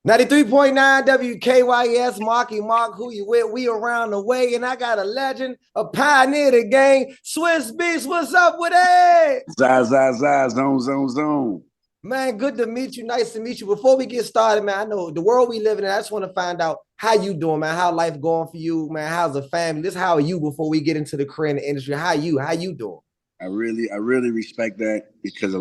93.9 WKYS, Marky Marc, who you with? We around the way, and I got a legend, a pioneer of the game, Swizz Beatz. What's up with it? Zone. Man, good to meet you. Nice to meet you. Before we get started, man, I know the world we live in. I just want to find out how you doing, man. How life going for you, man? How's the family? This how are you before we get into the career in the industry? How you doing? I really respect that because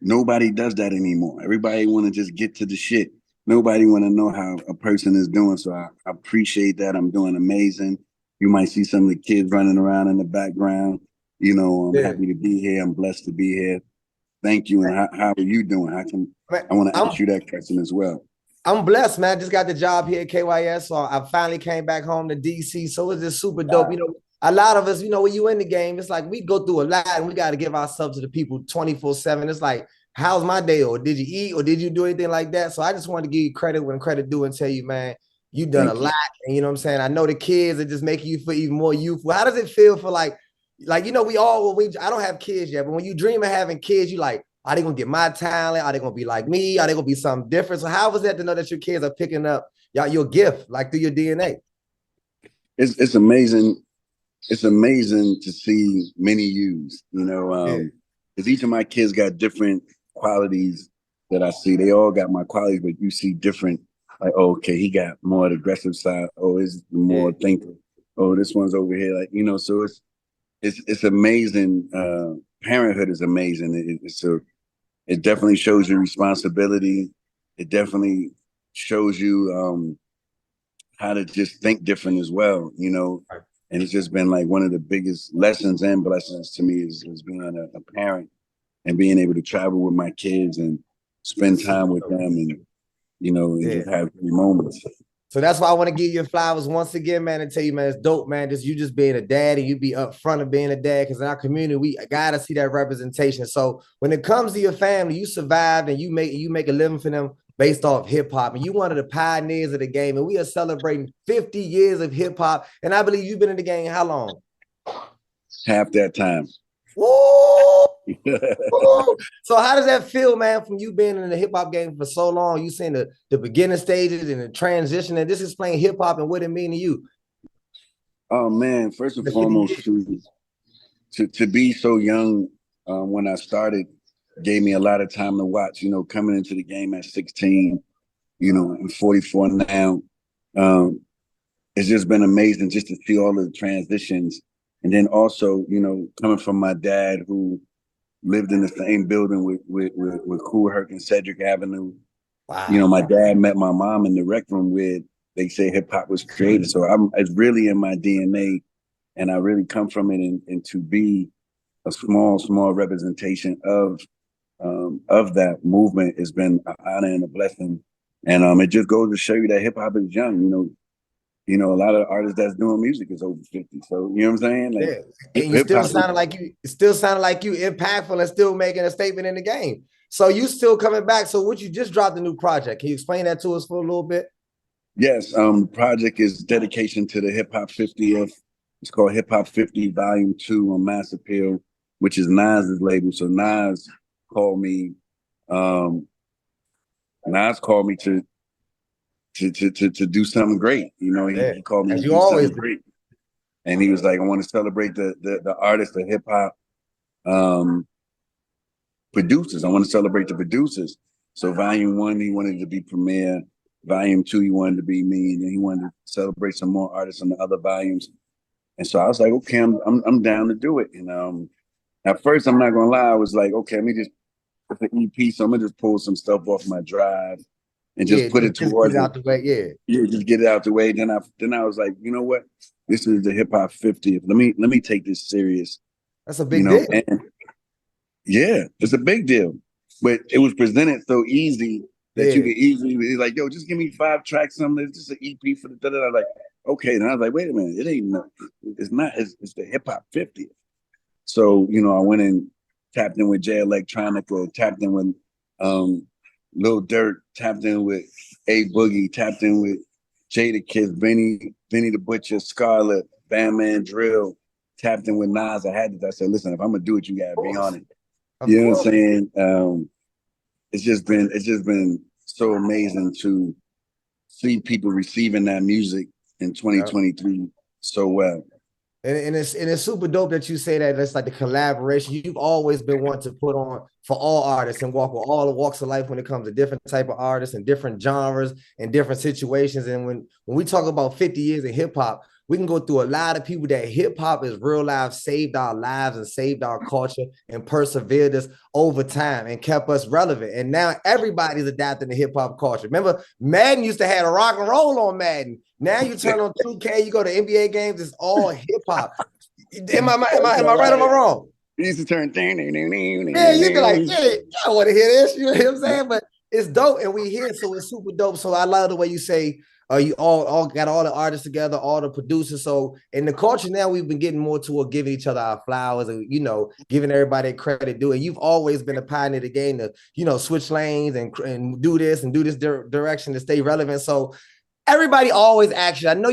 nobody does that anymore. Everybody want to just get to the shit. Nobody want to know how a person is doing. So I appreciate that. I'm doing amazing. You might see some of the kids running around in the background. I'm Yeah. happy to be here. I'm blessed to be here. Thank you. And how are you doing? Man, I want to I'm ask you that question as well. I'm blessed, man. Just got the job here at KYS. So I finally came back home to DC. So it's just super dope. A lot of us, when you in the game, it's like we go through a lot and we got to give ourselves to the people 24/7. It's like, how's my day? Or did you eat? Or did you do anything like that? So I just wanted to give you credit when credit due and tell you, man, you done a Thank you. lot. And you know what I'm saying? I know the kids are just making you feel even more youthful. How does it feel for we all, I don't have kids yet, but when you dream of having kids, you like, are they gonna get my talent? Are they gonna be like me? Are they gonna be something different? So how was that to know that your kids are picking up your gift like through your DNA? It's amazing. It's amazing to see many use, Yeah, because each of my kids got different qualities that I see. They all got my qualities, but you see different, like, oh, okay, he got more aggressive side. Oh, is yeah, more thinker. Oh, this one's over here. Like, so it's amazing. Parenthood is amazing. It definitely shows you responsibility. It definitely shows you how to just think different as well. right. And it's just been like one of the biggest lessons and blessings to me is being a parent and being able to travel with my kids and spend time with them and Yeah. just have great moments. So that's why I want to give you flowers once again, man, and tell you, man, it's dope, man. Just you just being a dad and you be upfront of being a dad. Cause in our community, we gotta see that representation. So when it comes to your family, you survived and you make a living for them based off hip hop. And you one of the pioneers of the game. And we are celebrating 50 years of hip hop. And I believe you've been in the game how long? Half that time. Woo! Woo! So how does that feel, man, from you being in the hip hop game for so long? You seeing the beginning stages and the transition, and this is playing hip hop and what it mean to you. Oh man, first and The 50 foremost, years. to be so young when I started gave me a lot of time to watch. Coming into the game at 16, I'm 44 now. Um, it's just been amazing just to see all of the transitions. And then also, coming from my dad who lived in the same building with Kool Herc and Cedric Avenue. Wow. My dad met my mom in the rec room where they say hip hop was created. So it's really in my DNA, and I really come from it. And to be a small representation of that movement has been an honor and a blessing. And it just goes to show you that hip hop is young. A lot of artists that's doing music is over 50. So you know what I'm saying? Like Yeah. And you hip still hop is sounded like you still sounded like you impactful and still making a statement in the game. So you still coming back. So what you just dropped a new project. Can you explain that to us for a little bit? yes. Project is dedication to the hip hop 50th. It's called Hip Hop 50 Volume 2 on Mass Appeal, which is Nas's label. So called me, um, Nas called me to do something great. Yeah. He called me As to you do always something do. great. And he was like, I want to celebrate the artists, the hip hop um, producers. I want to celebrate the producers. So volume 1, he wanted to be premiere. Volume 2, he wanted to be me, and then he wanted to celebrate some more artists on the other volumes. And so I was like, okay, I'm down to do it. And at first, I'm not gonna lie, I was like, okay, let me just put the EP, so I'm gonna just pull some stuff off my drive and Yeah, just put it just get towards it it. out the way. Yeah. Yeah, just get it out the way. Then I was like, you know what? This is the hip hop 50th. Let me take this serious. That's a big deal. And yeah, it's a big deal. But it was presented so easy that you Yeah. could easily be like, yo, just give me 5 tracks, something. It's just an EP for the da-da-da. Like, okay. And I was like, wait a minute, it ain't no, it's not, it's the hip hop 50th. So, I went and tapped in with Jay Electronica, tapped in with Lil Durk, tapped in with A Boogie, tapped in with Jada Kiss, Benny the Butcher, Scarlett, Bandman Drill, tapped in with Nas. I said, listen, if I'm gonna do it, you gotta Of be on course. it. Of You know what course. I'm saying? It's just been so amazing to see people receiving that music in 2023 so well. And it's super dope that you say that. That's like the collaboration. You've always been one to put on for all artists and walk with all the walks of life when it comes to different type of artists and different genres and different situations. And when we talk about 50 years of hip hop, we can go through a lot of people that hip hop is real life, saved our lives and saved our culture and persevered us over time and kept us relevant. And now everybody's adapting to hip hop culture. Remember, Madden used to have a rock and roll on Madden. Now you turn on 2K, you go to NBA games, it's all hip hop. Am I right or am I wrong? It used to turn. Yeah, you be like, yeah, I want to hear this. You know what I'm saying? But it's dope, and we hear it, so it's super dope. So I love the way you say you all got all the artists together, all the producers. So in the culture now, we've been getting more toward giving each other our flowers and giving everybody credit due. And you've always been a pioneer of the game to switch lanes and do this direction to stay relevant. So everybody always asks you. I know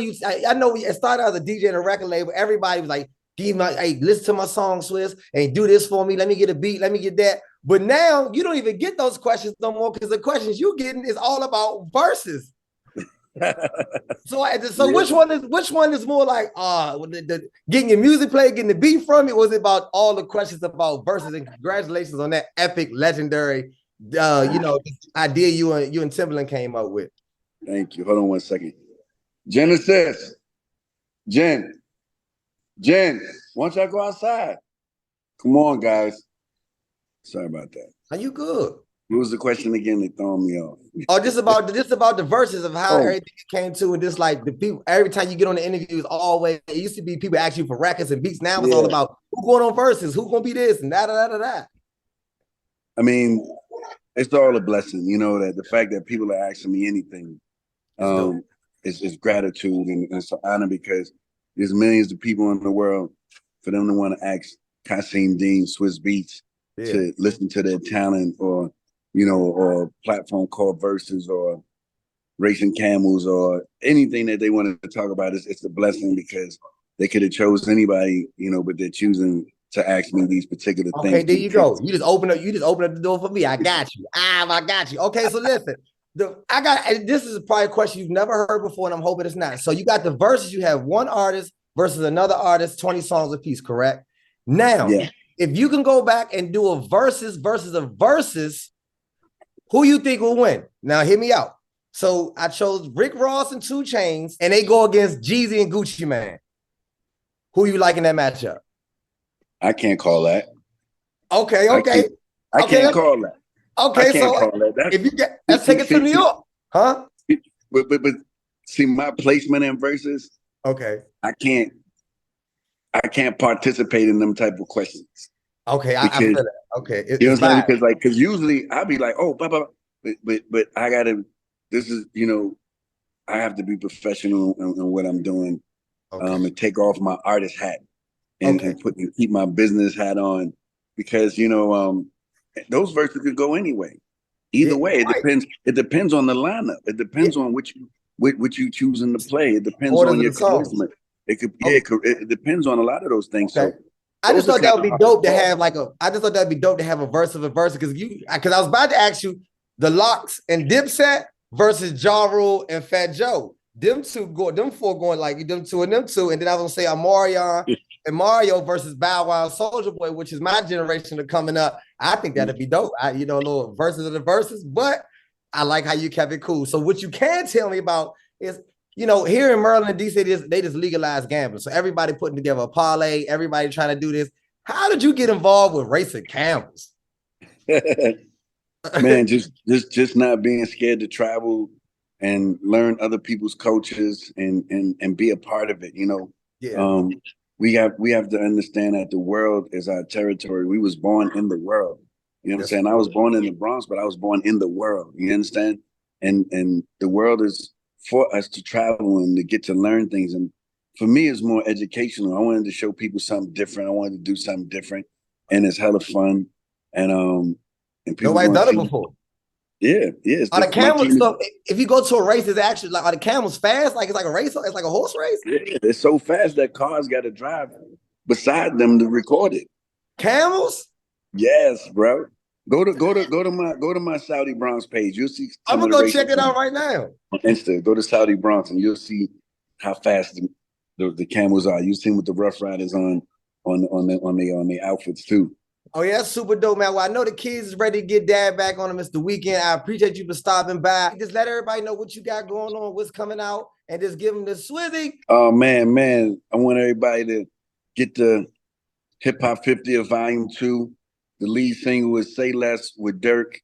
we started as a DJ and a record label. Everybody was like, hey, listen to my song, Swizz, and do this for me. Let me get a beat. Let me get that. But now you don't even get those questions no more because the questions you're getting is all about verses. So which one is more like getting your music played, getting the beat from it? Was it about all the questions about verses? And congratulations on that epic, legendary, idea you and Timbaland came up with. Thank you. Hold on one second. Genesis. Jen, why don't y'all go outside? Come on, guys. Sorry about that. Are you good? What was the question again? They throwing me off. Oh, just about the verses of how everything came to, and just like the people. Every time you get on the interviews, always it used to be people ask you for records and beats. Now it's all about who going on verses, who gonna be this and that. I mean, it's all a blessing, that the fact that people are asking me anything. It's gratitude and it's an honor because there's millions of people in the world for them to want to ask Kasim Dean, Swizz Beatz to listen to their talent or a platform called Versus or Racing Camels or anything that they wanted to talk about. It's a blessing because they could have chose anybody, but they're choosing to ask me these particular things. Okay, there you go. You just open up the door for me. I got you. I got you. Okay, so listen. This is probably a question you've never heard before, and I'm hoping it's not. So you got the verses, you have one artist versus another artist, 20 songs apiece, correct? Now, if you can go back and do a versus versus a versus, who you think will win? Now, hear me out. So I chose Rick Ross and 2 Chainz, and they go against Jeezy and Gucci Mane. Who you like in that matchup? I can't call that. Okay. I can't call that. Okay, so if you let's take it to New York, huh? But see my placement in verses. Okay, I can't participate in them type of questions. Okay, I feel that. Okay, you know what I'm saying? Because usually I'll be like, oh, blah, blah, but I gotta. This is I have to be professional in what I'm doing, and take off my artist hat and keep my business hat on because those verses could go anyway. Either way, it depends. It depends on the lineup. It depends on what you choosing to play. It depends on your charisma. It could it depends on a lot of those things. Okay. So I just thought that would be dope to have a verse of a verse because I was about to ask you the Locks and Dipset versus Ja Rule and Fat Joe. Them four going like them two, and then I was gonna say Omarion and Mario versus Bow Wow and Soulja Boy, which is my generation of coming up. I think that'd be dope. A little verses of the verses, but I like how you kept it cool. So what you can tell me about is, here in Maryland and DC, they just legalized gambling. So everybody putting together a parlay, everybody trying to do this. How did you get involved with Racing Camels? Man, just not being scared to travel and learn other people's cultures and be a part of it. We have to understand that the world is our territory. We was born in the world. You know what I'm saying? I was born in the Bronx, but I was born in the world. You understand? And the world is for us to travel and to get to learn things. And for me, it's more educational. I wanted to show people something different. I wanted to do something different, and it's hella fun. And people nobody's done it before. Yeah. Are the camels stuff? If you go to a race, it's actually like, are the camels fast? Like it's like a race? It's like a horse race? Yeah, they're so fast that cars got to drive beside them to record it. Camels? Yes, bro. Go to my Saudi Bronx page. You'll see I'm some of gonna the go races check it out right now. on Insta. Go to Saudi Bronx and you'll see how fast the camels are. You see with the Rough Riders on the outfits too. Oh yeah, that's super dope, man. Well, I know the kids is ready to get dad back on them. It's the weekend. I appreciate you for stopping by. Just let everybody know what you got going on, what's coming out, and just give them the Swizzy. Oh man, I want everybody to get the Hip Hop 50th Volume 2. The lead single was Say Less with Dirk,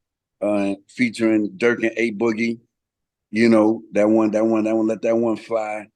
featuring Dirk and A Boogie. You know, that one, let that one fly.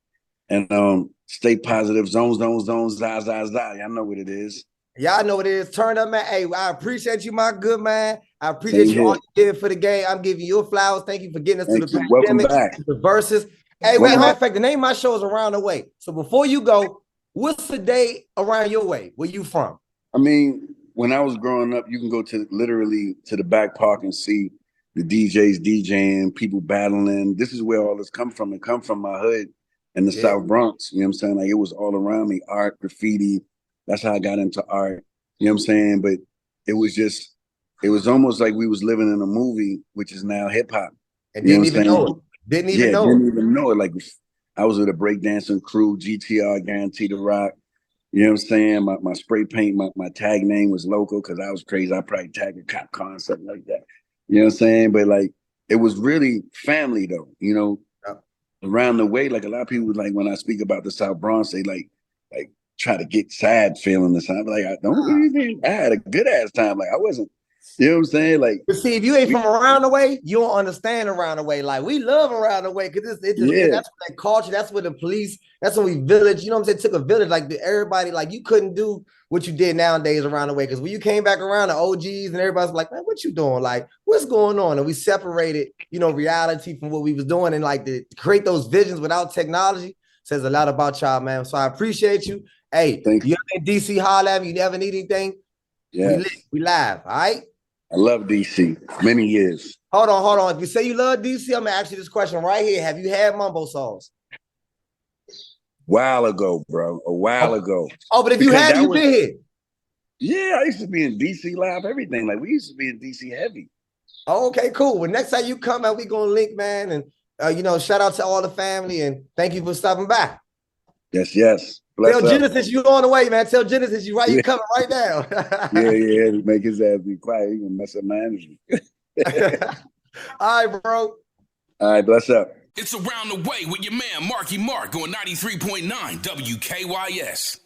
And stay positive. Zone, za, za, za. Y'all know what it is. Y'all know what it is. Turn up, man. Hey, I appreciate you, my good man. I appreciate Same you all here. you did for the game. I'm giving you your flowers. Thank you for getting us Thank through the you. Welcome pandemic, back. the verses. Hey, wait, Welcome matter back. of fact, the name of my show is Around the Way. So before you go, what's the day around your way? Where you from? I mean, when I was growing up, you can go to literally to the back park and see the DJs DJing, people battling. This is where all this come from. It come from my hood in the Yeah. South Bronx. You know what I'm saying? Like it was all around me, art, graffiti. That's how I got into art. You know what I'm saying? But it was almost like we was living in a movie, which is now hip hop. And You know didn't what I'm even saying? know it. Didn't even Yeah, know didn't it. even know it. Like I was with a breakdancing crew, GTR, Guaranteed to Rock. You know what I'm saying? My spray paint, my tag name was local because I was crazy. I probably tagged a cop car and something like that. You know what I'm saying? But like it was really family though, you know, around the way. Like a lot of people like when I speak about the South Bronx, they like try to get sad feeling the time. Like I don't really think I had a good ass time. Like I wasn't, you know what I'm saying? Like But see, if you ain't from around the way, you don't understand around the way. Like we love around the way because that's what that culture, that's what the police, that's when we village, you know what I'm saying? It took a village, like everybody, like you couldn't do what you did nowadays around the way. Because when you came back around, the OGs and everybody's like, man, what you doing? Like, what's going on? And we separated, you know, reality from what we was doing. And like to create those visions without technology says a lot about y'all, man. So I appreciate you. Hey, Thank you ever in DC, holler at me, you never need anything? Yes. We live, all right? I love DC. Many years. Hold on. If you say you love DC, I'm gonna ask you this question right here. Have you had mumbo sauce? While ago, bro. A while ago. Oh, but if you had, you been here. Yeah, I used to be in DC live, everything. Like we used to be in DC heavy. Oh, okay, cool. Well, next time you come out, we gonna link, man. And you know, shout out to all the family and thank you for stopping by. Yes. Bless Tell Genesis you on the way, man. Tell Genesis you you coming right now. yeah. Make his ass be quiet. He gonna mess up my energy. All right, bro. All right, bless up. It's Around the Way with your man Marky Marc on 93.9 WKYS.